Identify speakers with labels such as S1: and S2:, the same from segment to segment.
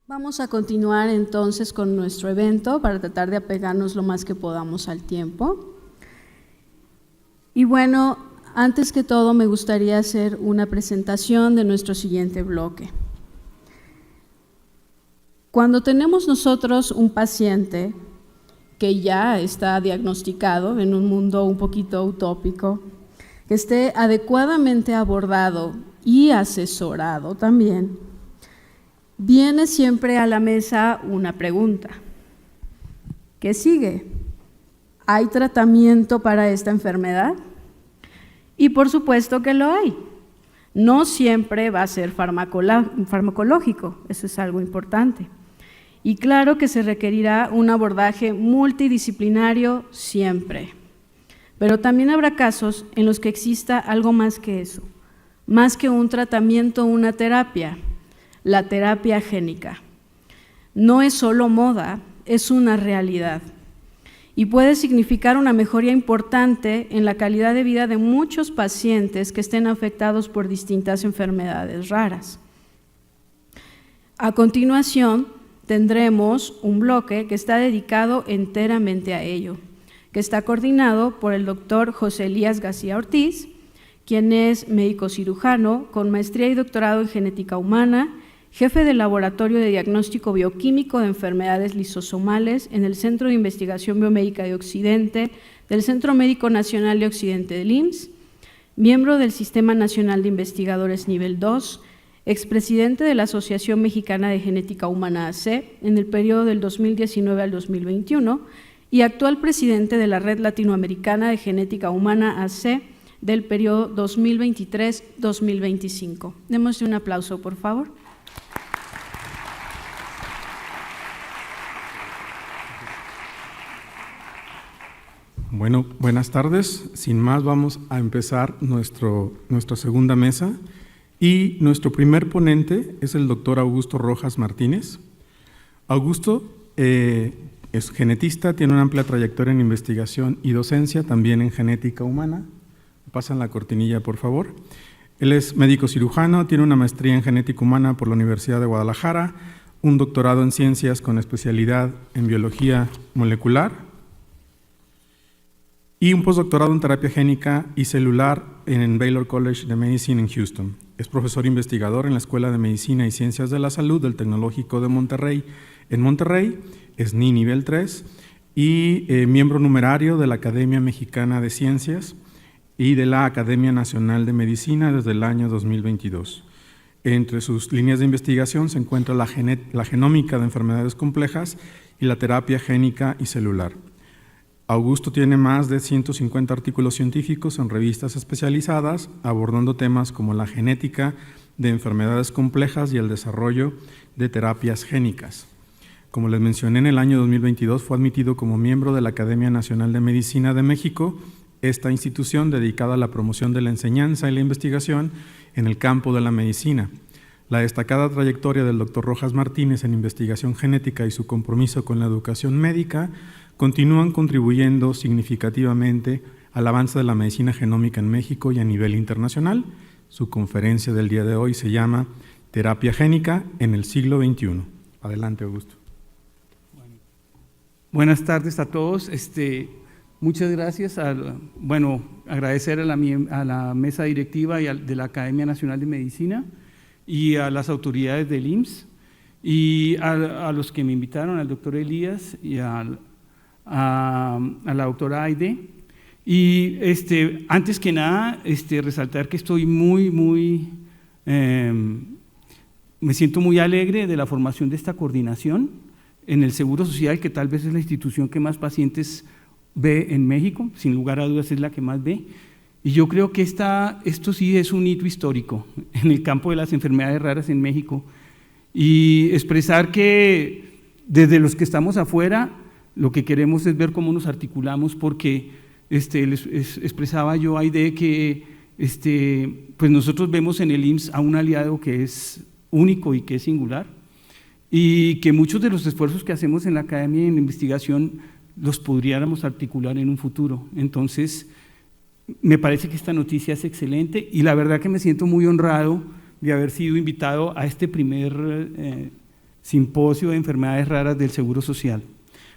S1: Vamos a continuar entonces con nuestro evento para tratar de apegarnos lo más que podamos al tiempo. Y bueno, antes que todo me gustaría hacer una presentación de nuestro siguiente bloque. Cuando tenemos nosotros un paciente que ya está diagnosticado en un mundo un poquito utópico, que esté adecuadamente abordado y asesorado también, viene siempre a la mesa una pregunta. ¿Qué sigue? ¿Hay tratamiento para esta enfermedad? Y por supuesto que lo hay. No siempre va a ser farmacológico, eso es algo importante. Y claro que se requerirá un abordaje multidisciplinario siempre. Pero también habrá casos en los que exista algo más que eso, más que un tratamiento o una terapia, la terapia génica. No es solo moda, es una realidad y puede significar una mejoría importante en la calidad de vida de muchos pacientes que estén afectados por distintas enfermedades raras. A continuación, tendremos un bloque que está dedicado enteramente a ello, que está coordinado por el doctor José Elías García Ortiz, quien es médico cirujano con maestría y doctorado en genética humana, jefe del Laboratorio de Diagnóstico Bioquímico de Enfermedades Lisosomales en el Centro de Investigación Biomédica de Occidente del Centro Médico Nacional de Occidente del IMSS, miembro del Sistema Nacional de Investigadores Nivel 2, expresidente de la Asociación Mexicana de Genética Humana AC en el periodo del 2019 al 2021 y actual presidente de la Red Latinoamericana de Genética Humana AC del periodo 2023-2025. Démosle un aplauso, por favor.
S2: Bueno, buenas tardes. Sin más, vamos a empezar nuestra segunda mesa y nuestro primer ponente es el doctor Augusto Rojas Martínez. Augusto es genetista, tiene una amplia trayectoria en investigación y docencia, también en genética humana. Pasan la cortinilla, por favor. Él es médico cirujano, tiene una maestría en genética humana por la Universidad de Guadalajara, un doctorado en ciencias con especialidad en biología molecular, y un postdoctorado en terapia génica y celular en Baylor College de Medicine en Houston. Es profesor investigador en la Escuela de Medicina y Ciencias de la Salud del Tecnológico de Monterrey en Monterrey, SNI nivel 3, y miembro numerario de la Academia Mexicana de Ciencias y de la Academia Nacional de Medicina desde el año 2022. Entre sus líneas de investigación se encuentra la genómica de enfermedades complejas y la terapia génica y celular. Augusto tiene más de 150 artículos científicos en revistas especializadas, abordando temas como la genética de enfermedades complejas y el desarrollo de terapias génicas. Como les mencioné, en el año 2022 fue admitido como miembro de la Academia Nacional de Medicina de México, esta institución dedicada a la promoción de la enseñanza y la investigación en el campo de la medicina. La destacada trayectoria del doctor Rojas Martínez en investigación genética y su compromiso con la educación médica continúan contribuyendo significativamente al avance de la medicina genómica en México y a nivel internacional. Su conferencia del día de hoy se llama Terapia génica en el siglo XXI. Adelante, Augusto.
S3: Buenas tardes a todos. Muchas gracias. Agradecer a la mesa directiva y de la Academia Nacional de Medicina y a las autoridades del IMSS y a los que me invitaron, al doctor Elías y a la doctora Aide. Y antes que nada, resaltar que estoy me siento muy alegre de la formación de esta coordinación en el Seguro Social, que tal vez es la institución que más pacientes ve en México, sin lugar a dudas es la que más ve. Y yo creo que esto sí es un hito histórico en el campo de las enfermedades raras en México. Y expresar que desde los que estamos afuera, lo que queremos es ver cómo nos articulamos, porque expresaba yo a Aide que pues nosotros vemos en el IMSS a un aliado que es único y que es singular, y que muchos de los esfuerzos que hacemos en la academia y en la investigación los podríamos articular en un futuro. Entonces, me parece que esta noticia es excelente y la verdad que me siento muy honrado de haber sido invitado a este primer Simposio de Enfermedades Raras del Seguro Social.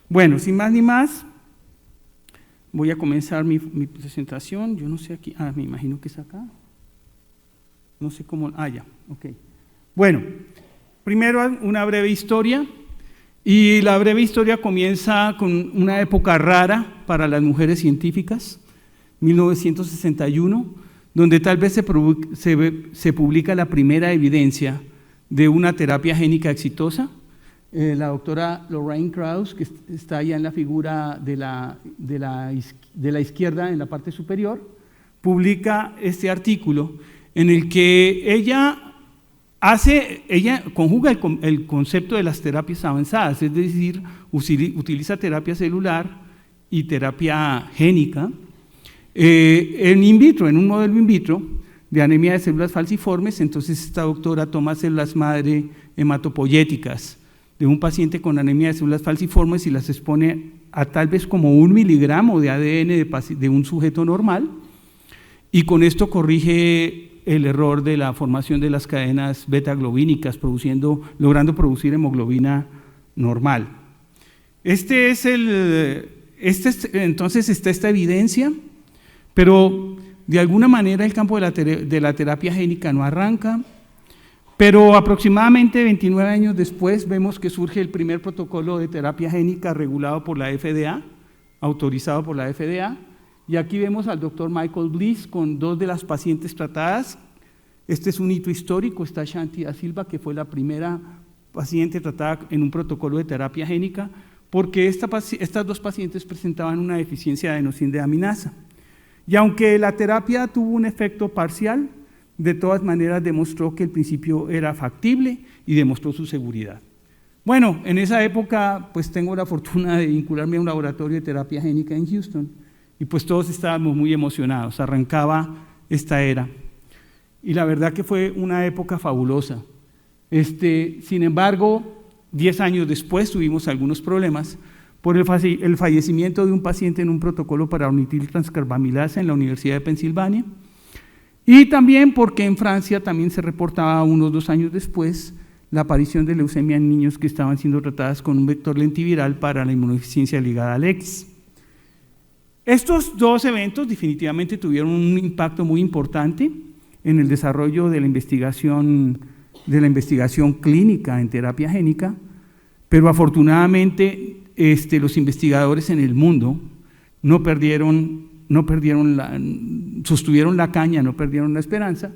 S3: Bueno, sin más ni más, voy a comenzar mi presentación. Yo no sé aquí, me imagino que es acá. No sé cómo, ya, ok. Bueno, primero una breve historia, y la breve historia comienza con una época rara para las mujeres científicas, 1961, donde tal vez se publica la primera evidencia de una terapia génica exitosa. La doctora Lorraine Krauss, que está allá en la figura de la izquierda en la parte superior, publica este artículo en el que ella conjuga el concepto de las terapias avanzadas, es decir, utiliza terapia celular y terapia génica en in vitro, en un modelo in vitro de anemia de células falciformes. Entonces esta doctora toma células madre hematopoyéticas de un paciente con anemia de células falciformes y las expone a tal vez como 1 miligramo de ADN de un sujeto normal, y con esto corrige el error de la formación de las cadenas beta-globínicas, logrando producir hemoglobina normal. Entonces está esta evidencia, pero de alguna manera el campo de la terapia génica no arranca, pero aproximadamente 29 años después vemos que surge el primer protocolo de terapia génica regulado por la FDA, autorizado por la FDA, y aquí vemos al doctor Michael Bliss con 2 de las pacientes tratadas. Este es un hito histórico. Está Shanti da Silva, que fue la primera paciente tratada en un protocolo de terapia génica, porque estas 2 pacientes presentaban una deficiencia de adenosíndeaminasa. Y aunque la terapia tuvo un efecto parcial, de todas maneras demostró que el principio era factible y demostró su seguridad. Bueno, en esa época pues tengo la fortuna de vincularme a un laboratorio de terapia génica en Houston, y pues todos estábamos muy emocionados, arrancaba esta era. Y la verdad que fue una época fabulosa. Sin embargo, 10 años después tuvimos algunos problemas por el fallecimiento de un paciente en un protocolo para ornitiltranscarbamilasa en la Universidad de Pensilvania, y también porque en Francia también se reportaba unos 2 años después la aparición de leucemia en niños que estaban siendo tratadas con un vector lentiviral para la inmunodeficiencia ligada al X. Estos 2 eventos definitivamente tuvieron un impacto muy importante en el desarrollo de la investigación clínica en terapia génica, pero afortunadamente los investigadores en el mundo sostuvieron la caña, no perdieron la esperanza,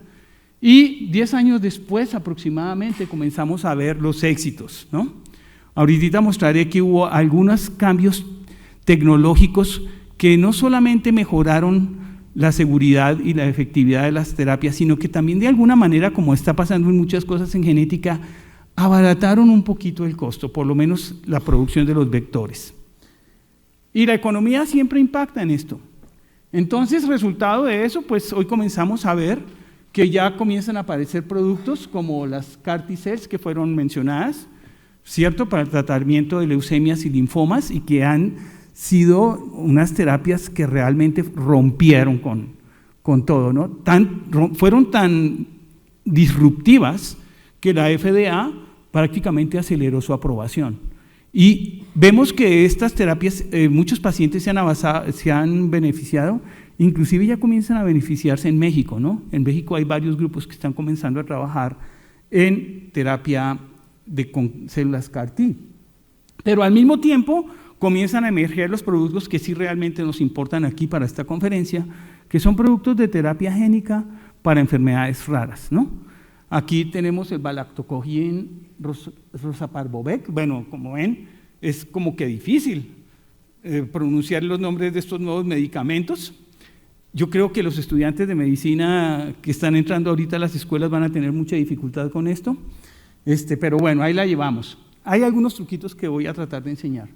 S3: y 10 años después aproximadamente comenzamos a ver los éxitos, ¿no? Ahorita mostraré que hubo algunos cambios tecnológicos que no solamente mejoraron la seguridad y la efectividad de las terapias, sino que también de alguna manera, como está pasando en muchas cosas en genética, abarataron un poquito el costo, por lo menos la producción de los vectores. Y la economía siempre impacta en esto. Entonces, resultado de eso, pues hoy comenzamos a ver que ya comienzan a aparecer productos como las CAR T-cells que fueron mencionadas, ¿cierto?, para el tratamiento de leucemias y linfomas, y que han sido unas terapias que realmente rompieron con todo, ¿no? Fueron tan disruptivas que la FDA prácticamente aceleró su aprobación. Y vemos que estas terapias, muchos pacientes se han beneficiado, inclusive ya comienzan a beneficiarse en México, ¿no? En México hay varios grupos que están comenzando a trabajar en terapia con células CAR-T. Pero al mismo tiempo comienzan a emerger los productos que sí realmente nos importan aquí para esta conferencia, que son productos de terapia génica para enfermedades raras, ¿no? Aquí tenemos el Balactocogin Rosaparvovec. Bueno, como ven, es como que difícil pronunciar los nombres de estos nuevos medicamentos. Yo creo que los estudiantes de medicina que están entrando ahorita a las escuelas van a tener mucha dificultad con esto, pero bueno, ahí la llevamos. Hay algunos truquitos que voy a tratar de enseñar.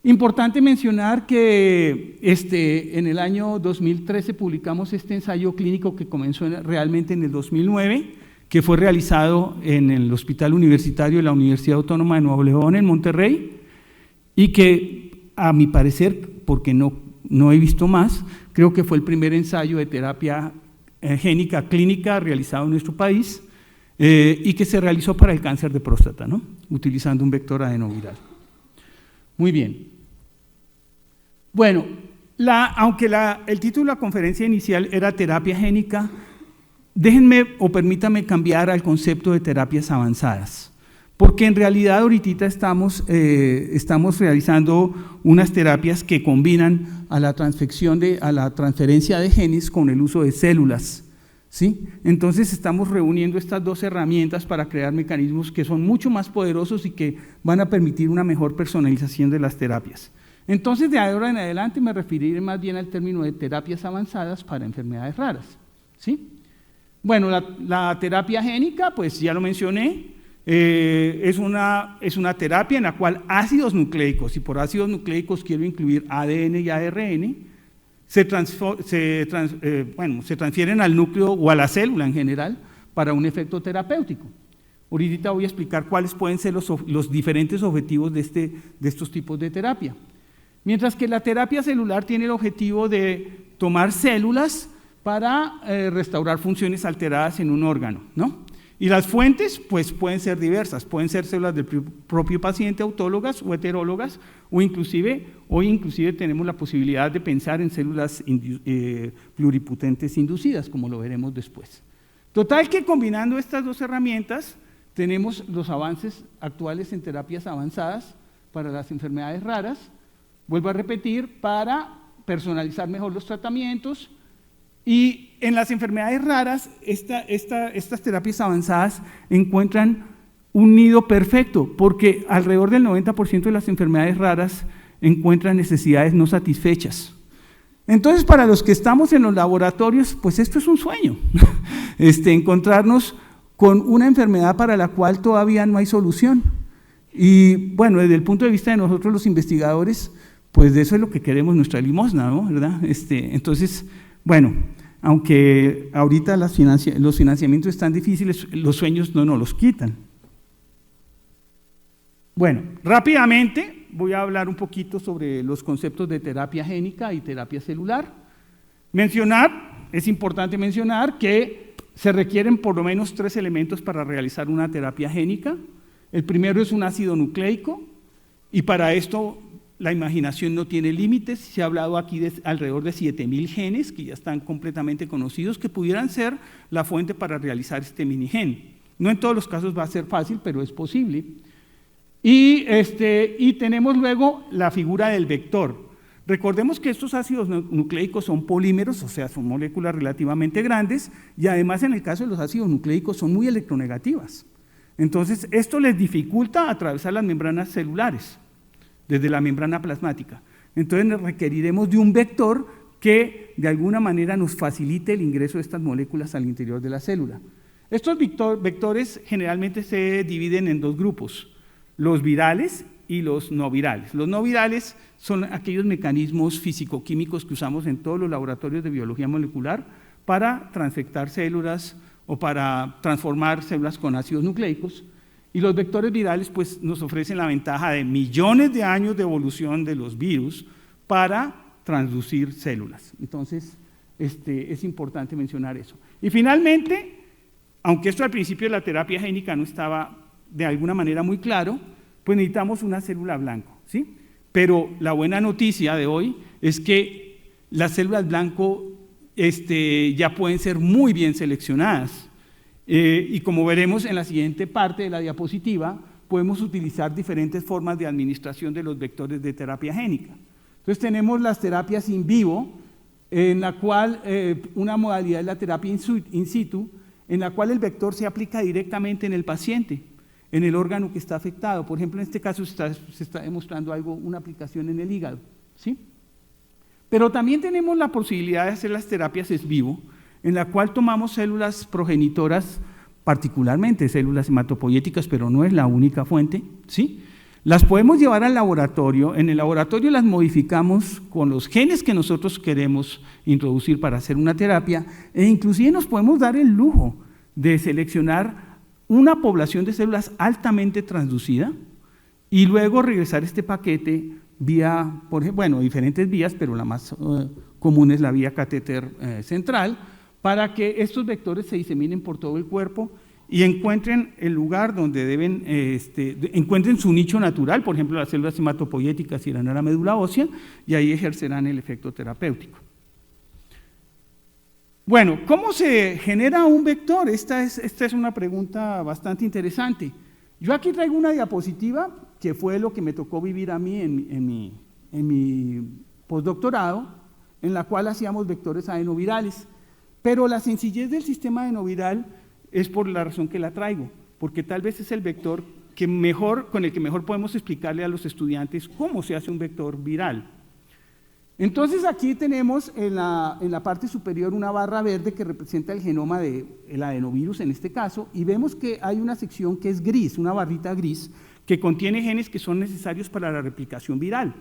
S3: Importante mencionar que en el año 2013 publicamos este ensayo clínico que comenzó realmente en el 2009, que fue realizado en el Hospital Universitario de la Universidad Autónoma de Nuevo León en Monterrey, y que a mi parecer, porque no he visto más, creo que fue el primer ensayo de terapia génica clínica realizado en nuestro país. y que se realizó para el cáncer de próstata, ¿no? Utilizando un vector adenoviral. Muy bien. Bueno, aunque el título de la conferencia inicial era terapia génica, déjenme o permítanme cambiar al concepto de terapias avanzadas, porque en realidad ahorita estamos realizando unas terapias que combinan a la transferencia de genes con el uso de células, ¿sí? Entonces estamos reuniendo estas dos herramientas para crear mecanismos que son mucho más poderosos y que van a permitir una mejor personalización de las terapias. Entonces, de ahora en adelante me referiré más bien al término de terapias avanzadas para enfermedades raras, ¿sí? Bueno, la terapia génica, pues ya lo mencioné, es una terapia en la cual ácidos nucleicos, y por ácidos nucleicos quiero incluir ADN y ARN, se transfieren al núcleo o a la célula en general para un efecto terapéutico. Ahorita voy a explicar cuáles pueden ser los diferentes objetivos de estos tipos de terapia. Mientras que la terapia celular tiene el objetivo de tomar células para restaurar funciones alteradas en un órgano, ¿no? Y las fuentes, pues, pueden ser diversas, pueden ser células del propio paciente, autólogas o heterólogas, o hoy inclusive tenemos la posibilidad de pensar en células pluripotentes inducidas, como lo veremos después. Total que combinando estas dos herramientas, tenemos los avances actuales en terapias avanzadas para las enfermedades raras, vuelvo a repetir, para personalizar mejor los tratamientos. Y en las enfermedades raras, estas terapias avanzadas encuentran un nido perfecto, porque alrededor del 90% de las enfermedades raras encuentran necesidades no satisfechas. Entonces, para los que estamos en los laboratorios, pues esto es un sueño, encontrarnos con una enfermedad para la cual todavía no hay solución. Y bueno, desde el punto de vista de nosotros los investigadores, pues de eso es lo que queremos, nuestra limosna, ¿no? ¿Verdad? Entonces, bueno, aunque ahorita los financiamientos están difíciles, los sueños no nos los quitan. Bueno, rápidamente voy a hablar un poquito sobre los conceptos de terapia génica y terapia celular. Es importante mencionar que se requieren por lo menos 3 elementos para realizar una terapia génica. El primero es un ácido nucleico, y para esto la imaginación no tiene límites. Se ha hablado aquí de alrededor de 7.000 genes que ya están completamente conocidos, que pudieran ser la fuente para realizar este minigen. No en todos los casos va a ser fácil, pero es posible. Y tenemos luego la figura del vector. Recordemos que estos ácidos nucleicos son polímeros, o sea, son moléculas relativamente grandes, y además en el caso de los ácidos nucleicos son muy electronegativas. Entonces, esto les dificulta atravesar las membranas celulares, desde la membrana plasmática. Entonces requeriremos de un vector que de alguna manera nos facilite el ingreso de estas moléculas al interior de la célula. Estos vectores generalmente se dividen en 2 grupos, los virales y los no virales. Los no virales son aquellos mecanismos físico-químicos que usamos en todos los laboratorios de biología molecular para transfectar células o para transformar células con ácidos nucleicos. Y los vectores virales pues, nos ofrecen la ventaja de millones de años de evolución de los virus para transducir células. Entonces, es importante mencionar eso. Y finalmente, aunque esto al principio de la terapia génica no estaba de alguna manera muy claro, pues necesitamos una célula blanco, ¿sí? Pero la buena noticia de hoy es que las células blanco ya pueden ser muy bien seleccionadas. Y como veremos en la siguiente parte de la diapositiva, podemos utilizar diferentes formas de administración de los vectores de terapia génica. Entonces tenemos las terapias in vivo, en la cual una modalidad es la terapia in situ, en la cual el vector se aplica directamente en el paciente, en el órgano que está afectado. Por ejemplo, en este caso se está demostrando una aplicación en el hígado, ¿sí? Pero también tenemos la posibilidad de hacer las terapias ex vivo, en la cual tomamos células progenitoras, particularmente células hematopoyéticas, pero no es la única fuente, ¿sí? Las podemos llevar al laboratorio, en el laboratorio las modificamos con los genes que nosotros queremos introducir para hacer una terapia, e inclusive nos podemos dar el lujo de seleccionar una población de células altamente transducida y luego regresar este paquete vía, diferentes vías, pero la más común es la vía catéter central, para que estos vectores se diseminen por todo el cuerpo y encuentren el lugar donde deben, encuentren su nicho natural, por ejemplo, las células hematopoyéticas irán a la médula ósea y ahí ejercerán el efecto terapéutico. Bueno, ¿cómo se genera un vector? Esta es una pregunta bastante interesante. Yo aquí traigo una diapositiva que fue lo que me tocó vivir a mí en mi postdoctorado, en la cual hacíamos vectores adenovirales. Pero la sencillez del sistema adenoviral es por la razón que la traigo, porque tal vez es el vector con el que mejor podemos explicarle a los estudiantes cómo se hace un vector viral. Entonces aquí tenemos en la parte superior una barra verde que representa el genoma del adenovirus en este caso, y vemos que hay una sección que es gris, una barrita gris, que contiene genes que son necesarios para la replicación viral.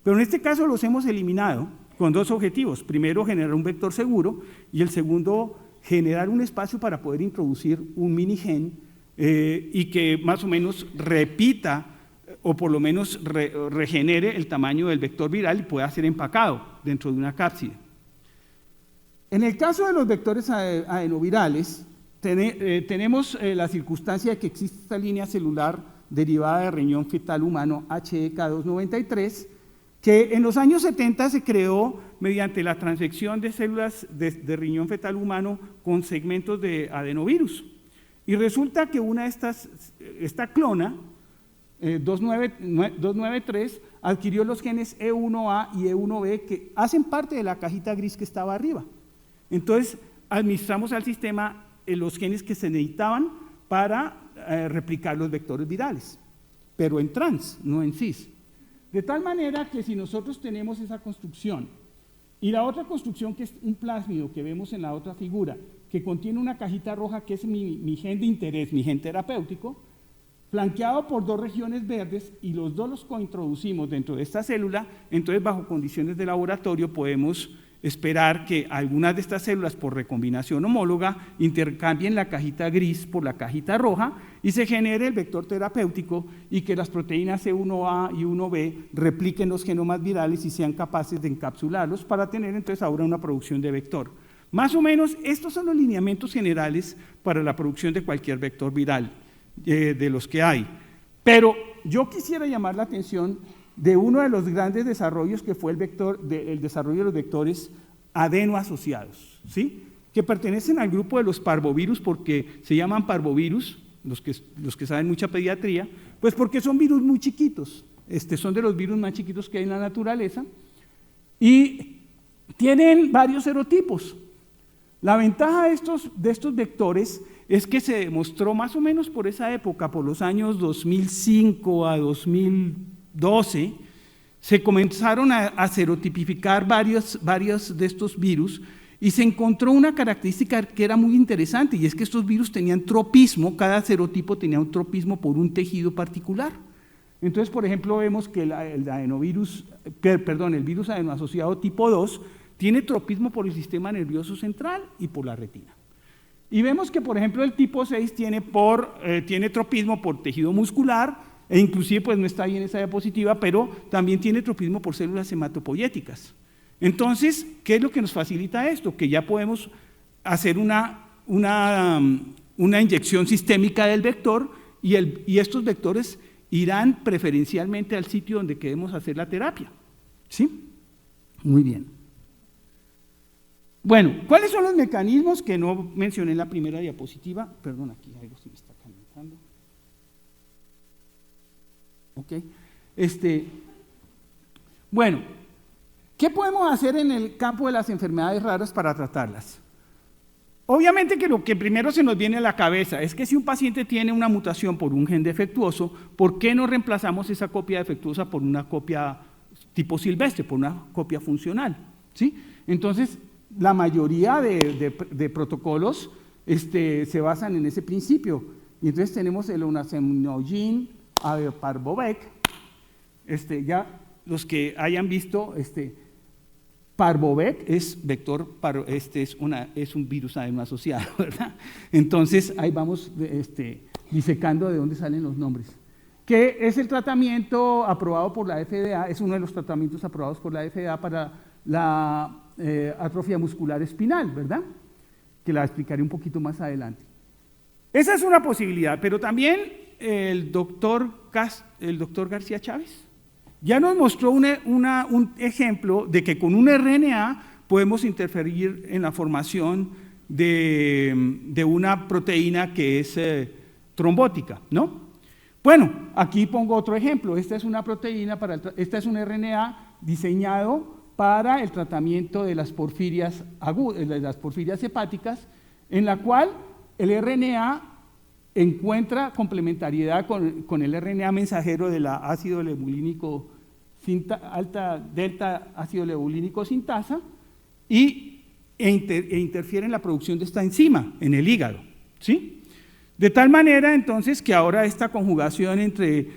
S3: Pero en este caso los hemos eliminado con dos objetivos. Primero, generar un vector seguro, y el segundo, generar un espacio para poder introducir un minigen y que más o menos repita o por lo menos regenere el tamaño del vector viral y pueda ser empacado dentro de una cápside. En el caso de los vectores adenovirales, tenemos la circunstancia de que existe esta línea celular derivada de riñón fetal humano HEK293, que en los años 70 se creó mediante la transfección de células de riñón fetal humano con segmentos de adenovirus. Y resulta que esta clona, 293, adquirió los genes E1A y E1B que hacen parte de la cajita gris que estaba arriba. Entonces, administramos al sistema los genes que se necesitaban para replicar los vectores virales, pero en trans, no en cis. De tal manera que si nosotros tenemos esa construcción y la otra construcción que es un plásmido que vemos en la otra figura, que contiene una cajita roja que es mi gen de interés, mi gen terapéutico, flanqueado por dos regiones verdes y los dos los cointroducimos dentro de esta célula, entonces bajo condiciones de laboratorio podemos esperar que algunas de estas células por recombinación homóloga intercambien la cajita gris por la cajita roja y se genere el vector terapéutico y que las proteínas E1A y E1B repliquen los genomas virales y sean capaces de encapsularlos para tener entonces ahora una producción de vector. Más o menos estos son los lineamientos generales para la producción de cualquier vector viral de los que hay. Pero yo quisiera llamar la atención de uno de los grandes desarrollos que fue el desarrollo de los vectores adenoasociados, ¿sí? Que pertenecen al grupo de los parvovirus porque se llaman parvovirus, los que saben mucha pediatría, pues porque son virus muy chiquitos, son de los virus más chiquitos que hay en la naturaleza y tienen varios serotipos. La ventaja de estos vectores es que se demostró más o menos por esa época, por los años 2005 a 2012, se comenzaron a serotipificar varios de estos virus y se encontró una característica que era muy interesante y es que estos virus tenían tropismo, cada serotipo tenía un tropismo por un tejido particular. Entonces, por ejemplo, vemos que el virus adenoasociado tipo 2 tiene tropismo por el sistema nervioso central y por la retina. Y vemos que, por ejemplo, el tipo 6 tiene tropismo por tejido muscular, e inclusive pues no está ahí en esa diapositiva, pero también tiene tropismo por células hematopoyéticas. Entonces, ¿qué es lo que nos facilita esto? Que ya podemos hacer una inyección sistémica del vector y estos vectores irán preferencialmente al sitio donde queremos hacer la terapia. ¿Sí? Muy bien. Bueno, ¿cuáles son los mecanismos que no mencioné en la primera diapositiva? Perdón, aquí algo se me está calentando. Ok. Bueno, ¿qué podemos hacer en el campo de las enfermedades raras para tratarlas? Obviamente que lo que primero se nos viene a la cabeza es que si un paciente tiene una mutación por un gen defectuoso, ¿por qué no reemplazamos esa copia defectuosa por una copia tipo silvestre, por una copia funcional? ¿Sí? Entonces, la mayoría de protocolos se basan en ese principio. Y entonces tenemos el onasemnogin, Parvovec, ya los que hayan visto, Parvovec es vector, es un virus adenoasociado, ¿verdad? Entonces ahí vamos disecando de dónde salen los nombres. Que es el tratamiento aprobado por la FDA, es uno de los tratamientos aprobados por la FDA para la atrofia muscular espinal, ¿verdad? Que la explicaré un poquito más adelante. Esa es una posibilidad, pero también el doctor García Chávez ya nos mostró un ejemplo de que con un RNA podemos interferir en la formación de una proteína que es trombótica, ¿no? Bueno, aquí pongo otro ejemplo. Esta es una proteína, esta es un RNA diseñado para el tratamiento de las porfirias de las porfirias hepáticas, en la cual el RNA encuentra complementariedad con el RNA mensajero de la ácido lebulínico delta ácido lebulínico sintasa e interfiere en la producción de esta enzima en el hígado, ¿sí? De tal manera entonces que ahora esta conjugación entre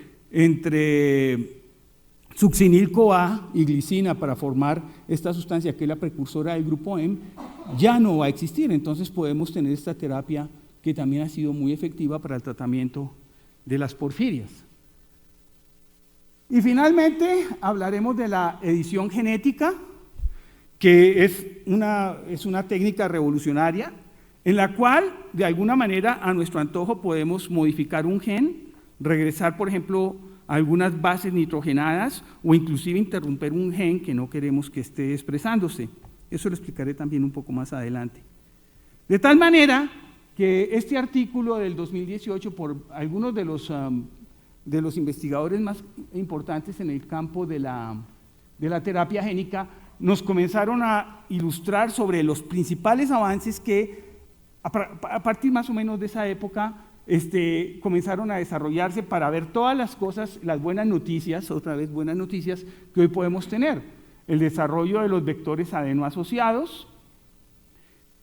S3: succinil-CoA y glicina para formar esta sustancia que es la precursora del grupo M ya no va a existir. Entonces podemos tener esta terapia que también ha sido muy efectiva para el tratamiento de las porfirias. Y finalmente hablaremos de la edición genética, que es una técnica revolucionaria en la cual de alguna manera a nuestro antojo podemos modificar un gen, regresar por ejemplo algunas bases nitrogenadas o inclusive interrumpir un gen que no queremos que esté expresándose. Eso lo explicaré también un poco más adelante. De tal manera que este artículo del 2018 por algunos de los investigadores más importantes en el campo de la terapia génica nos comenzaron a ilustrar sobre los principales avances que a partir más o menos de esa época comenzaron a desarrollarse para ver todas las cosas, las buenas noticias, otra vez buenas noticias que hoy podemos tener. El desarrollo de los vectores adenoasociados,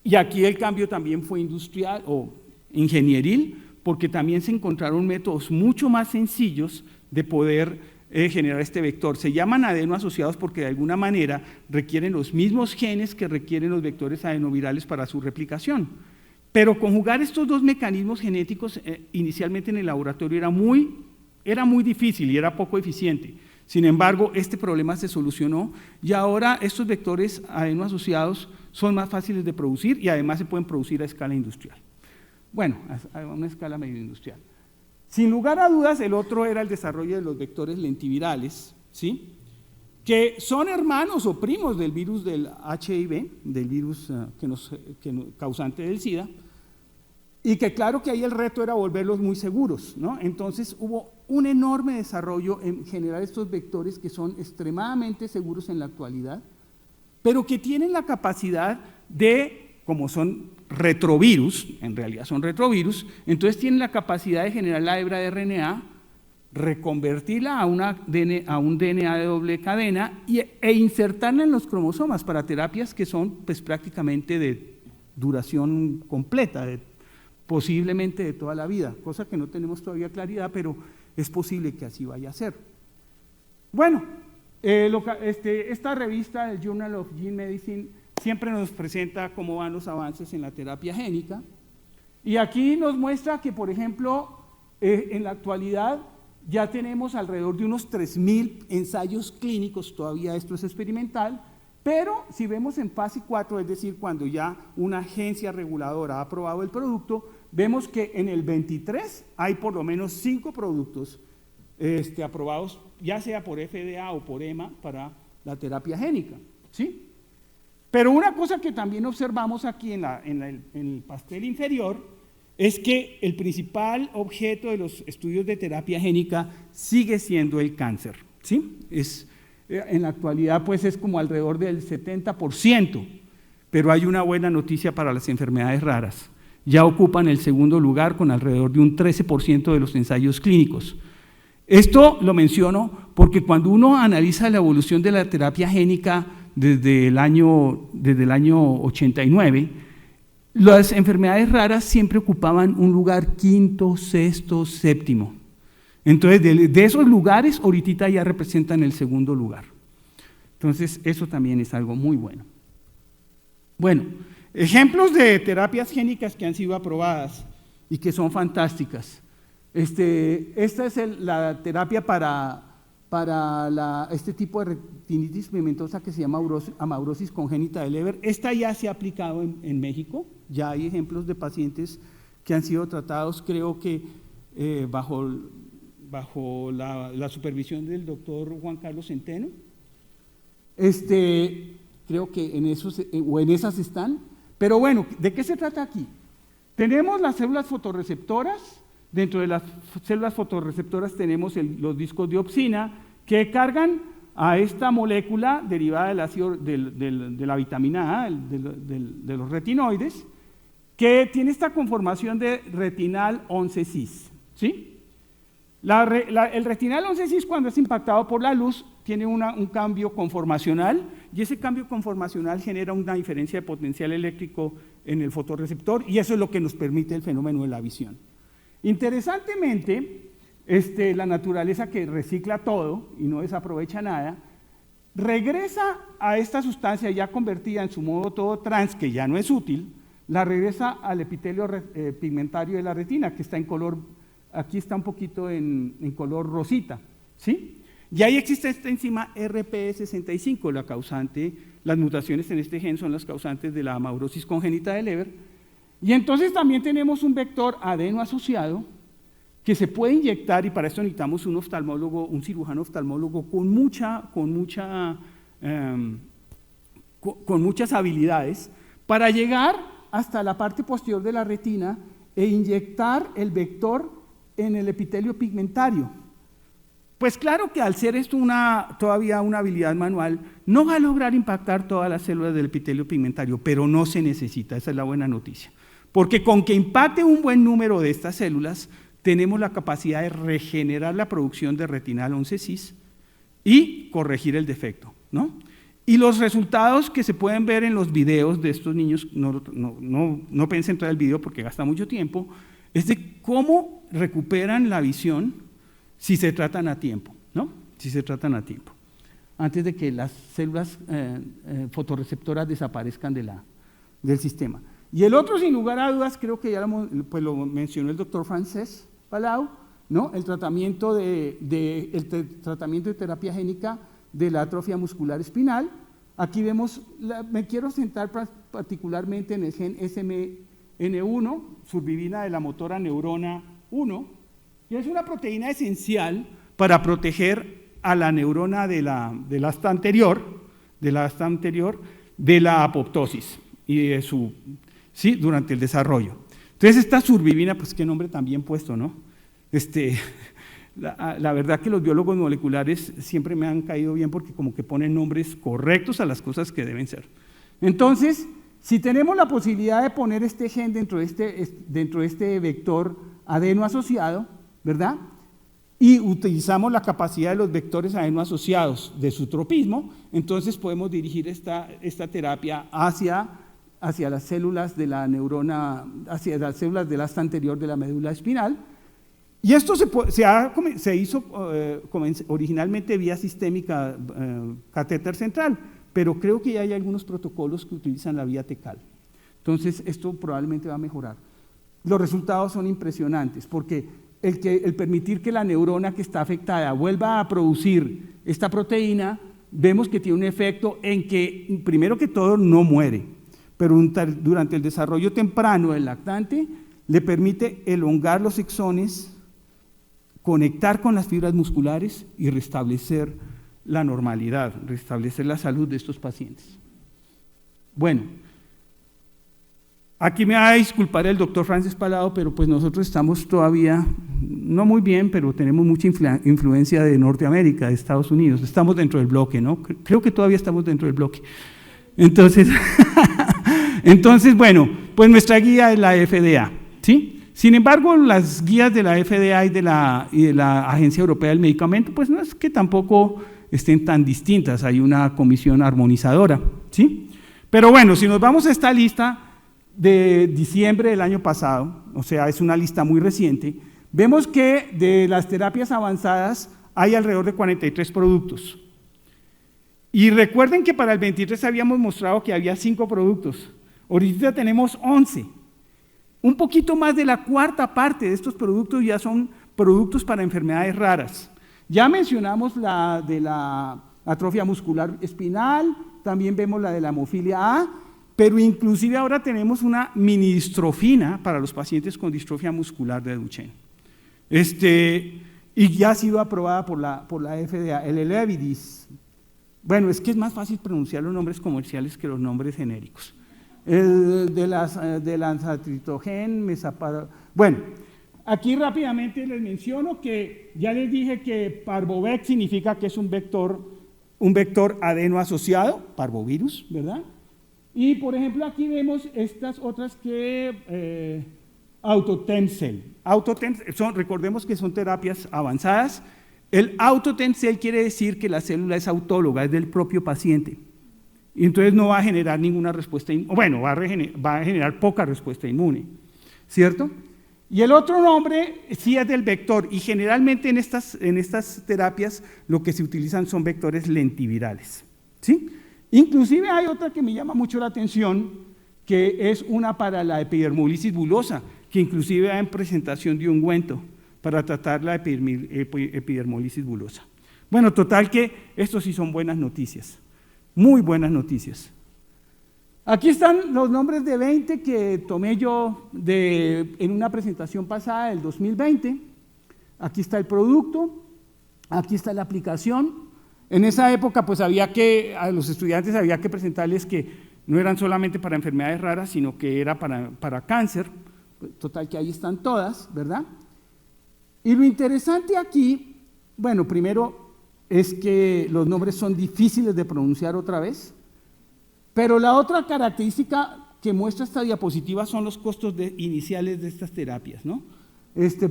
S3: y aquí el cambio también fue industrial o ingenieril, porque también se encontraron métodos mucho más sencillos de poder generar este vector. Se llaman adenoasociados porque de alguna manera requieren los mismos genes que requieren los vectores adenovirales para su replicación. Pero conjugar estos dos mecanismos genéticos inicialmente en el laboratorio era muy difícil y era poco eficiente. Sin embargo, este problema se solucionó y ahora estos vectores adenoasociados son más fáciles de producir y además se pueden producir a escala industrial. Bueno, a una escala medio industrial. Sin lugar a dudas, el otro era el desarrollo de los vectores lentivirales, ¿sí? Que son hermanos o primos del virus del HIV, del virus causante del SIDA, y que claro que ahí el reto era volverlos muy seguros, ¿no? Entonces hubo un enorme desarrollo en generar estos vectores que son extremadamente seguros en la actualidad, pero que tienen la capacidad de, como son retrovirus, en realidad son retrovirus, entonces tienen la capacidad de generar la hebra de RNA, reconvertirla a un DNA de doble cadena e insertarla en los cromosomas para terapias que son pues, prácticamente de duración completa, posiblemente de toda la vida, cosa que no tenemos todavía claridad, pero es posible que así vaya a ser. Bueno, esta revista, el Journal of Gene Medicine, siempre nos presenta cómo van los avances en la terapia génica, y aquí nos muestra que, por ejemplo, en la actualidad ya tenemos alrededor de unos 3.000 ensayos clínicos, todavía esto es experimental, pero si vemos en fase 4, es decir, cuando ya una agencia reguladora ha aprobado el producto, vemos que en el 23 hay por lo menos 5 productos aprobados, ya sea por FDA o por EMA, para la terapia génica, ¿sí? Pero una cosa que también observamos aquí en el pastel inferior es que el principal objeto de los estudios de terapia génica sigue siendo el cáncer, ¿sí? En la actualidad pues es como alrededor del 70%, pero hay una buena noticia para las enfermedades raras. Ya ocupan el segundo lugar con alrededor de un 13% de los ensayos clínicos. Esto lo menciono porque cuando uno analiza la evolución de la terapia génica desde el año 89, las enfermedades raras siempre ocupaban un lugar quinto, sexto, séptimo. Entonces, de esos lugares, ahorita ya representan el segundo lugar. Entonces, eso también es algo muy bueno. Bueno, ejemplos de terapias génicas que han sido aprobadas y que son fantásticas. Esta es la terapia para este tipo de retinitis pigmentosa que se llama amaurosis congénita de Leber. Esta ya se ha aplicado en México, ya hay ejemplos de pacientes que han sido tratados, creo que bajo la supervisión del doctor Juan Carlos Centeno. Creo que en esas están. Pero bueno, ¿de qué se trata aquí? Tenemos las células fotorreceptoras. Dentro de las células fotorreceptoras tenemos los discos de opsina que cargan a esta molécula derivada del ácido, de la vitamina A, de los retinoides, que tiene esta conformación de retinal 11-cis, ¿sí? El retinal 11-cis, cuando es impactado por la luz, tiene un cambio conformacional, y ese cambio conformacional genera una diferencia de potencial eléctrico en el fotorreceptor, y eso es lo que nos permite el fenómeno de la visión. Interesantemente, la naturaleza, que recicla todo y no desaprovecha nada, regresa a esta sustancia ya convertida en su modo todo trans, que ya no es útil, la regresa al epitelio pigmentario de la retina, que está en color, aquí está un poquito en color rosita, ¿sí? Y ahí existe esta enzima RPE65, la causante, las mutaciones en este gen son las causantes de la amaurosis congénita de Leber. Y entonces también tenemos un vector adeno asociado que se puede inyectar, y para esto necesitamos un oftalmólogo, un cirujano oftalmólogo con muchas habilidades, para llegar hasta la parte posterior de la retina e inyectar el vector en el epitelio pigmentario. Pues claro que al ser esto todavía una habilidad manual, no va a lograr impactar todas las células del epitelio pigmentario, pero no se necesita, esa es la buena noticia. Porque con que impacte un buen número de estas células, tenemos la capacidad de regenerar la producción de retinal 11-cis y corregir el defecto, ¿no? Y los resultados que se pueden ver en los videos de estos niños, no piensen en todo el video porque gasta mucho tiempo, es de cómo recuperan la visión si se tratan a tiempo, ¿no? Si se tratan a tiempo, antes de que las células fotorreceptoras desaparezcan del sistema. Y el otro, sin lugar a dudas, creo que ya lo mencionó el doctor Francesc Palau, ¿no? El tratamiento de terapia génica de la atrofia muscular espinal. Aquí vemos, me quiero centrar particularmente en el gen SMN1, surbivina de la motora neurona 1, que es una proteína esencial para proteger a la neurona de la asta anterior, de la apoptosis y de sí, durante el desarrollo. Entonces esta surbivina, pues qué nombre tan bien puesto, ¿no? La verdad que los biólogos moleculares siempre me han caído bien porque como que ponen nombres correctos a las cosas que deben ser. Entonces, si tenemos la posibilidad de poner este gen dentro de este vector adeno asociado, ¿verdad? Y utilizamos la capacidad de los vectores adeno asociados de su tropismo, entonces podemos dirigir esta terapia hacia las células de la neurona, hacia las células del asta anterior de la médula espinal. Y esto se hizo originalmente vía sistémica, catéter central, pero creo que ya hay algunos protocolos que utilizan la vía tecal. Entonces, esto probablemente va a mejorar. Los resultados son impresionantes, porque el permitir que la neurona que está afectada vuelva a producir esta proteína, vemos que tiene un efecto en que, primero que todo, no muere, pero durante el desarrollo temprano del lactante, le permite elongar los exones, conectar con las fibras musculares y restablecer la normalidad, restablecer la salud de estos pacientes. Bueno, aquí me va a disculpar el doctor Francesc Palau, pero pues nosotros estamos todavía, no muy bien, pero tenemos mucha influencia de Norteamérica, de Estados Unidos, estamos dentro del bloque, ¿no? Creo que todavía estamos dentro del bloque. Entonces, bueno, pues nuestra guía es la FDA, ¿sí? Sin embargo, las guías de la FDA y de la Agencia Europea del Medicamento, pues no es que tampoco estén tan distintas, hay una comisión armonizadora, ¿sí? Pero bueno, si nos vamos a esta lista de diciembre del año pasado, o sea, es una lista muy reciente, vemos que de las terapias avanzadas hay alrededor de 43 productos. Y recuerden que para el 23 habíamos mostrado que había 5 productos, ahorita tenemos 11. Un poquito más de la cuarta parte de estos productos ya son productos para enfermedades raras. Ya mencionamos la de la atrofia muscular espinal, también vemos la de la hemofilia A, pero inclusive ahora tenemos una mini distrofina para los pacientes con distrofia muscular de Duchenne. Y ya ha sido aprobada por la FDA, el Elevidys. Bueno, es que es más fácil pronunciar los nombres comerciales que los nombres genéricos. De lanzatritogen, bueno, aquí rápidamente les menciono que ya les dije que parvovirus significa que es un vector adeno asociado, parvovirus, ¿verdad? Y por ejemplo aquí vemos estas otras que Autotemcel. Recordemos que son terapias avanzadas. El Autotemcel quiere decir que la célula es autóloga, es del propio paciente. Y entonces no va a generar ninguna respuesta, bueno, va a generar poca respuesta inmune, ¿cierto? Y el otro nombre sí es del vector, y generalmente en estas terapias lo que se utilizan son vectores lentivirales, ¿sí? Inclusive hay otra que me llama mucho la atención, que es una para la epidermolisis bulosa, que inclusive va en presentación de ungüento para tratar la epidermolisis bulosa. Bueno, total que estos sí son buenas noticias. Muy buenas noticias. Aquí están los nombres de 20 que tomé yo en una presentación pasada del 2020. Aquí está el producto, aquí está la aplicación. En esa época, pues a los estudiantes había que presentarles que no eran solamente para enfermedades raras, sino que era para cáncer. Total que ahí están todas, ¿verdad? Y lo interesante aquí, bueno, primero es que los nombres son difíciles de pronunciar otra vez, pero la otra característica que muestra esta diapositiva son los costos iniciales de estas terapias, ¿no?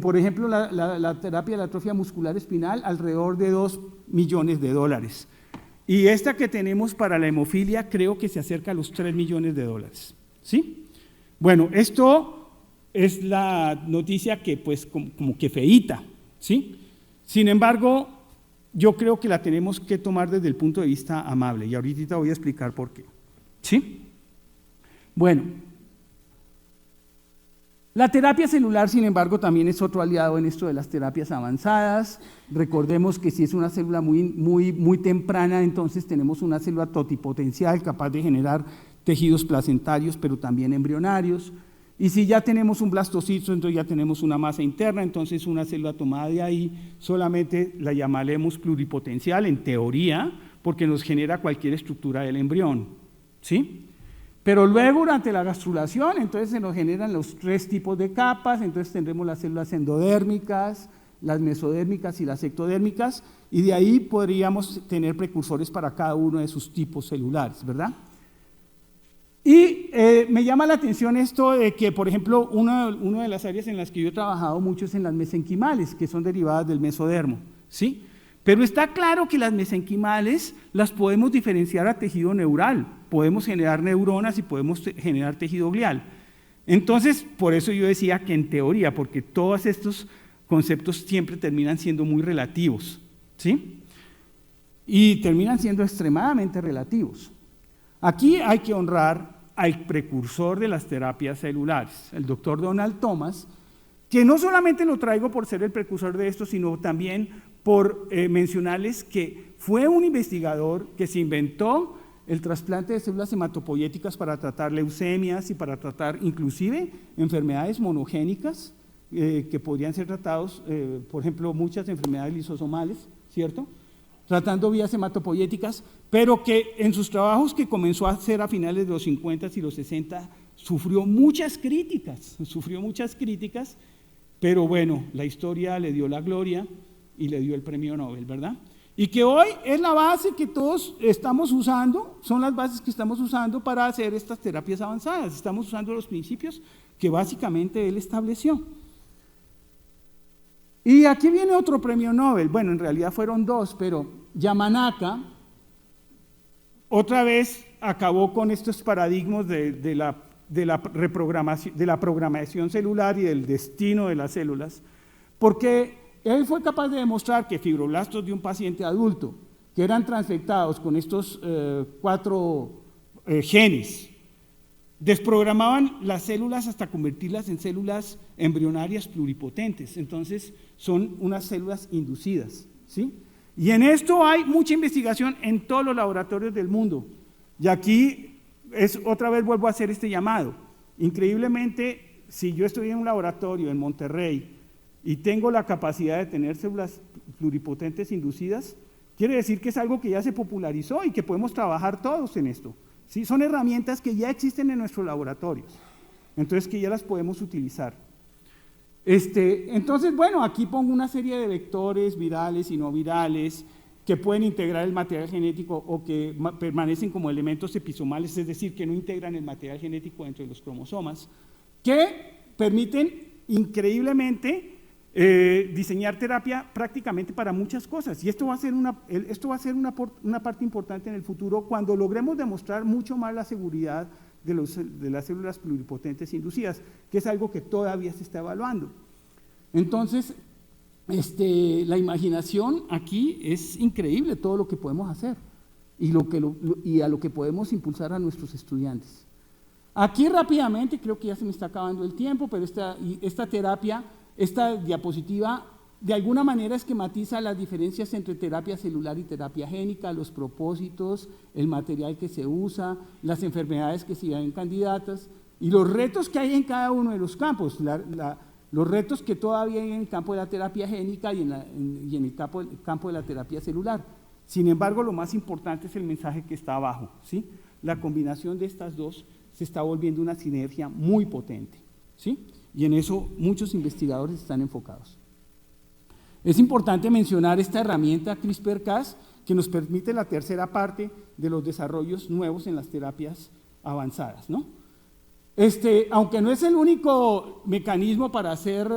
S3: Por ejemplo, la terapia de la atrofia muscular espinal, alrededor de $2 millones. Y esta que tenemos para la hemofilia, creo que se acerca a los $3 millones, ¿sí? Bueno, esto es la noticia que, pues, como que feíta, ¿sí? Sin embargo, yo creo que la tenemos que tomar desde el punto de vista amable, y ahorita voy a explicar por qué, ¿sí? Bueno, la terapia celular, sin embargo, también es otro aliado en esto de las terapias avanzadas. Recordemos que si es una célula muy temprana, entonces tenemos una célula totipotencial capaz de generar tejidos placentarios, pero también embrionarios. Y si ya tenemos un blastocisto, entonces ya tenemos una masa interna, entonces una célula tomada de ahí solamente la llamaremos pluripotencial, en teoría, porque nos genera cualquier estructura del embrión, ¿sí? Pero luego durante la gastrulación, entonces se nos generan los 3 tipos de capas, entonces tendremos las células endodérmicas, las mesodérmicas y las ectodérmicas, y de ahí podríamos tener precursores para cada uno de sus tipos celulares, ¿verdad? Y me llama la atención esto de que, por ejemplo, una de las áreas en las que yo he trabajado mucho es en las mesenquimales, que son derivadas del mesodermo, ¿sí? Pero está claro que las mesenquimales las podemos diferenciar a tejido neural, podemos generar neuronas y podemos generar tejido glial. Entonces, por eso yo decía que en teoría, porque todos estos conceptos siempre terminan siendo muy relativos, ¿sí? Y terminan siendo extremadamente relativos. Aquí hay que honrar al precursor de las terapias celulares, el doctor Donald Thomas, que no solamente lo traigo por ser el precursor de esto, sino también por mencionarles que fue un investigador que se inventó el trasplante de células hematopoyéticas para tratar leucemias y para tratar inclusive enfermedades monogénicas que podrían ser tratados, por ejemplo, muchas enfermedades lisosomales, ¿cierto?, tratando vías hematopoyéticas, pero que en sus trabajos que comenzó a hacer a finales de los 50 y los 60 sufrió muchas críticas, pero bueno, la historia le dio la gloria y le dio el premio Nobel, ¿verdad? Y que hoy es la base que todos estamos usando, son las bases que estamos usando para hacer estas terapias avanzadas, estamos usando los principios que básicamente él estableció. Y aquí viene otro premio Nobel, bueno, en realidad fueron 2, pero Yamanaka otra vez acabó con estos paradigmas de la programación celular y del destino de las células, porque él fue capaz de demostrar que fibroblastos de un paciente adulto que eran transfectados con estos 4 genes desprogramaban las células hasta convertirlas en células embrionarias pluripotentes, entonces son unas células inducidas, ¿sí? Y en esto hay mucha investigación en todos los laboratorios del mundo, y aquí otra vez vuelvo a hacer este llamado. Increíblemente, si yo estoy en un laboratorio en Monterrey y tengo la capacidad de tener células pluripotentes inducidas, quiere decir que es algo que ya se popularizó y que podemos trabajar todos en esto. ¿Sí? Son herramientas que ya existen en nuestros laboratorios, entonces que ya las podemos utilizar. Entonces, bueno, aquí pongo una serie de vectores virales y no virales que pueden integrar el material genético o que permanecen como elementos episomales, es decir, que no integran el material genético dentro de los cromosomas, que permiten increíblemente diseñar terapia prácticamente para muchas cosas. Y esto va a ser una parte importante en el futuro cuando logremos demostrar mucho más la seguridad de las células pluripotentes inducidas, que es algo que todavía se está evaluando. Entonces, la imaginación aquí es increíble, todo lo que podemos hacer y a lo que podemos impulsar a nuestros estudiantes. Aquí rápidamente, creo que ya se me está acabando el tiempo, pero esta terapia, esta diapositiva, de alguna manera esquematiza las diferencias entre terapia celular y terapia génica, los propósitos, el material que se usa, las enfermedades que se ven candidatas y los retos que hay en cada uno de los campos, los retos que todavía hay en el campo de la terapia génica y en el campo de la terapia celular. Sin embargo, lo más importante es el mensaje que está abajo, ¿sí? La combinación de estas dos se está volviendo una sinergia muy potente, ¿sí? Y en eso muchos investigadores están enfocados. Es importante mencionar esta herramienta CRISPR-Cas que nos permite la tercera parte de los desarrollos nuevos en las terapias avanzadas, ¿no? Aunque no es el único mecanismo para hacer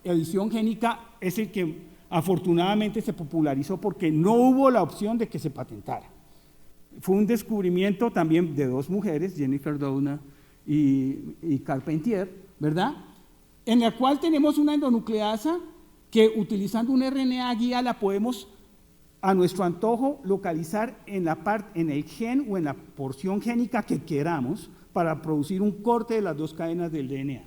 S3: edición génica, es el que afortunadamente se popularizó porque no hubo la opción de que se patentara. Fue un descubrimiento también de dos mujeres, Jennifer Doudna y Carpentier, ¿verdad? En la cual tenemos una endonucleasa que utilizando un RNA guía la podemos a nuestro antojo localizar en el gen o en la porción génica que queramos para producir un corte de las dos cadenas del DNA.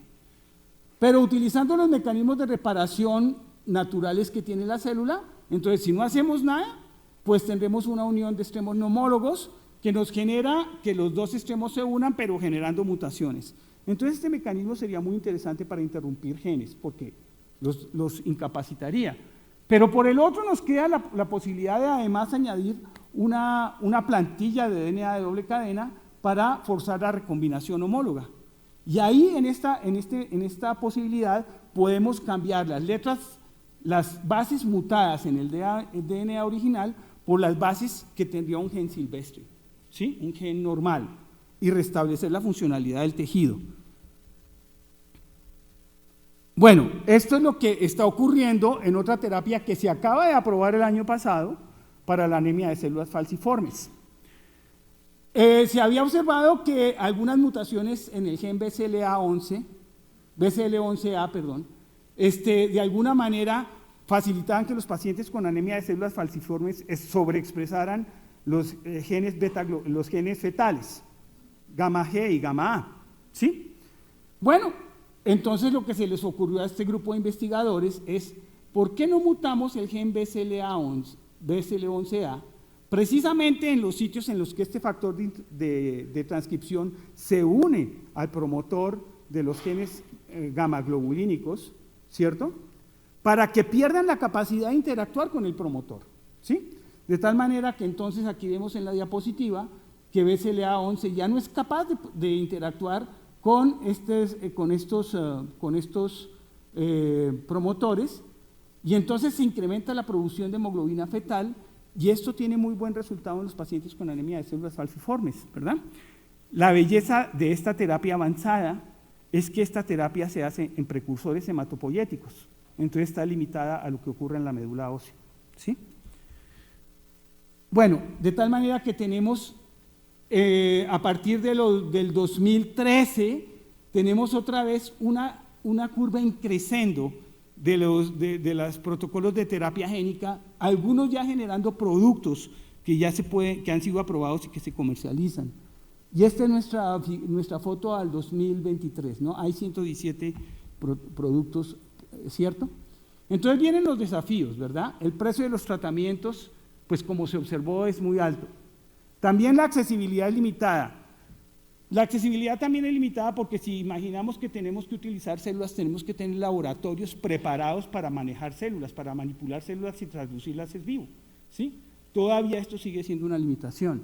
S3: Pero utilizando los mecanismos de reparación naturales que tiene la célula, entonces si no hacemos nada, pues tendremos una unión de extremos no homólogos que nos genera que los dos extremos se unan, pero generando mutaciones. Entonces este mecanismo sería muy interesante para interrumpir genes, porque los incapacitaría. Pero por el otro nos queda la posibilidad de además añadir una plantilla de DNA de doble cadena para forzar la recombinación homóloga. Y ahí en esta posibilidad podemos cambiar las bases mutadas en el DNA original por las bases que tendría un gen silvestre, ¿sí? Un gen normal, y restablecer la funcionalidad del tejido. Bueno, esto es lo que está ocurriendo en otra terapia que se acaba de aprobar el año pasado para la anemia de células falciformes. Se había observado que algunas mutaciones en el gen BCLA11A, de alguna manera facilitaban que los pacientes con anemia de células falciformes sobreexpresaran los genes fetales, gamma G y gamma A, ¿sí? Bueno, entonces lo que se les ocurrió a este grupo de investigadores es, ¿por qué no mutamos el gen BCL11A precisamente en los sitios en los que este factor de transcripción se une al promotor de los genes gamma globulínicos, ¿cierto? Para que pierdan la capacidad de interactuar con el promotor, ¿sí? De tal manera que entonces aquí vemos en la diapositiva que BCLA11 ya no es capaz de interactuar con estos promotores, y entonces se incrementa la producción de hemoglobina fetal, y esto tiene muy buen resultado en los pacientes con anemia de células falciformes, ¿verdad? La belleza de esta terapia avanzada es que esta terapia se hace en precursores hematopoyéticos, entonces está limitada a lo que ocurre en la médula ósea, ¿sí? Bueno, de tal manera que tenemos, a partir del 2013, tenemos otra vez una curva increciendo de los protocolos de terapia génica, algunos ya generando productos que han sido aprobados y que se comercializan. Y esta es nuestra foto al 2023, ¿no? Hay 117 productos, ¿cierto? Entonces vienen los desafíos, ¿verdad? El precio de los tratamientos, pues como se observó, es muy alto. También la accesibilidad es limitada. La accesibilidad también es limitada porque si imaginamos que tenemos que utilizar células, tenemos que tener laboratorios preparados para manejar células, para manipular células y traducirlas en vivo, ¿sí? Todavía esto sigue siendo una limitación.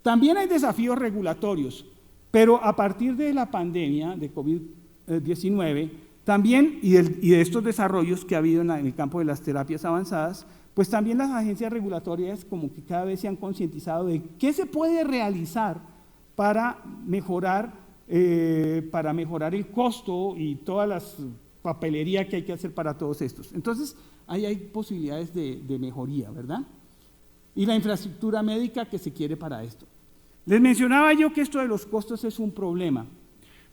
S3: También hay desafíos regulatorios, pero a partir de la pandemia de COVID-19, también, y de estos desarrollos que ha habido en el campo de las terapias avanzadas, pues también las agencias regulatorias como que cada vez se han concientizado de qué se puede realizar para mejorar el costo y toda la papelería que hay que hacer para todos estos. Entonces, ahí hay posibilidades de mejoría, ¿verdad? Y la infraestructura médica que se quiere para esto. Les mencionaba yo que esto de los costos es un problema,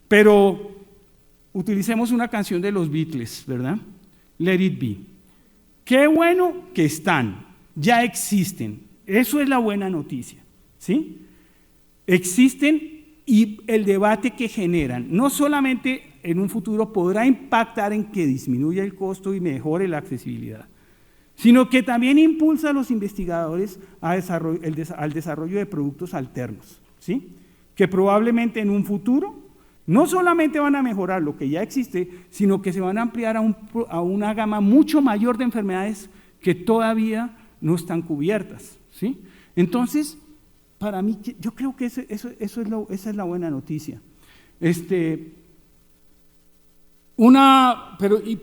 S3: pero utilicemos una canción de los Beatles, ¿verdad? Let It Be. Qué bueno que están, ya existen. Eso es la buena noticia, ¿sí? Existen y el debate que generan, no solamente en un futuro podrá impactar en que disminuya el costo y mejore la accesibilidad, sino que también impulsa a los investigadores al desarrollo de productos alternos, ¿sí? Que probablemente en un futuro no solamente van a mejorar lo que ya existe, sino que se van a ampliar a una gama mucho mayor de enfermedades que todavía no están cubiertas, ¿sí? Entonces, para mí, yo creo que esa es la buena noticia.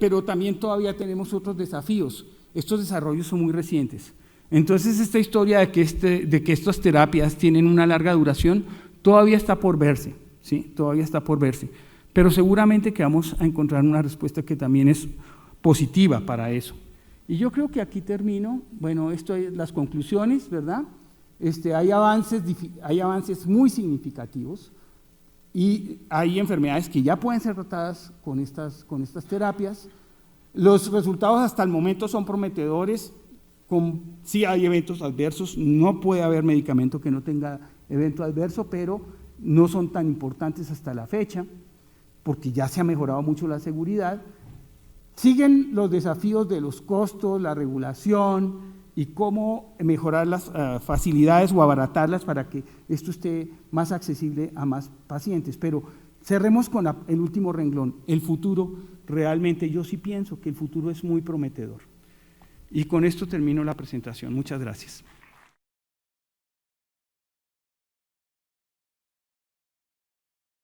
S3: Pero también todavía tenemos otros desafíos. Estos desarrollos son muy recientes. Entonces, esta historia de que estas terapias tienen una larga duración todavía está por verse, ¿sí? Todavía está por verse. Pero seguramente que vamos a encontrar una respuesta que también es positiva para eso. Y yo creo que aquí termino. Bueno, esto es las conclusiones, ¿verdad? Hay avances muy significativos y hay enfermedades que ya pueden ser tratadas con estas terapias. Los resultados hasta el momento son prometedores. Sí hay eventos adversos, no puede haber medicamento que no tenga evento adverso, pero no son tan importantes hasta la fecha, porque ya se ha mejorado mucho la seguridad. Siguen los desafíos de los costos, la regulación y cómo mejorar las facilidades o abaratarlas para que esto esté más accesible a más pacientes. Pero cerremos con el último renglón, el futuro. Realmente yo sí pienso que el futuro es muy prometedor. Y con esto termino la presentación. Muchas gracias.